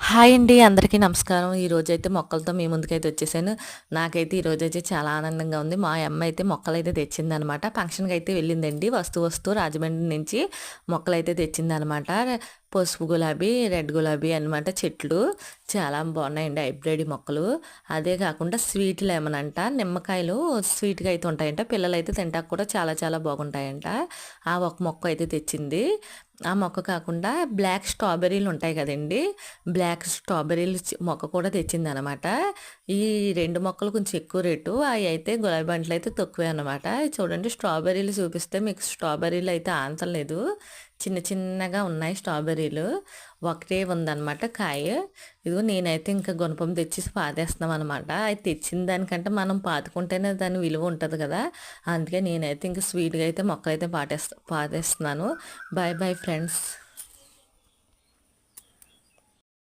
Hi అండి. అందరికీ నమస్కారం. ఈరోజైతే మొక్కలతో మీ ముందుకైతే వచ్చేసాను. నాకైతే ఈరోజైతే చాలా ఆనందంగా ఉంది. మా అమ్మయితే మొక్కలైతే తెచ్చిందనమాట. ఫంక్షన్‌కైతే వెళ్ళిందండి. వస్తూ రాజమండ్రి నుంచి మొక్కలైతే తెచ్చిందనమాట. పసుపు గులాబీ, రెడ్ గులాబీ అనమాట చెట్లు. చాలా బాగున్నాయండి హైబ్రిడ్ మొక్కలు. అదే కాకుండా స్వీట్ లెమన్ అంట. నిమ్మకాయలు స్వీట్‌గా అయితే ఉంటాయంట. పిల్లలైతే తింటానికి కూడా చాలా చాలా బాగుంటాయంట. ఆ ఒక మొక్క అయితే తెచ్చింది. ఆ మొక్క కాకుండా బ్లాక్ స్ట్రాబెర్రీలు ఉంటాయి కదండీ! బ్లాక్ స్ట్రాబెర్రీలు మొక్క కూడా తెచ్చిందనమాట. ఈ 2 మొక్కలు కొంచెం ఎక్కువ రేటు. అయి అయితే గులాబీ బంట్లయితే తక్కువే అనమాట. చూడండి స్ట్రాబెర్రీలు చూపిస్తే మీకు స్ట్రాబెర్రీలు అయితే ఆనతలేదు. చిన్న చిన్నగా ఉన్నాయి స్ట్రాబెర్రీలు. ఒకటే ఉందనమాట కాయ. ఇదిగో నేనైతే ఇంకా గుణపం తెచ్చేసి పాతేస్తున్నాం అనమాట. అది తెచ్చిన దానికంటే మనం పాతుకుంటేనే దాని విలువ ఉంటది కదా! అందుకే నేనైతే ఇంక స్వీట్‌గా అయితే మొక్కలైతే పాతేస్తున్నాను. Bye bye friends.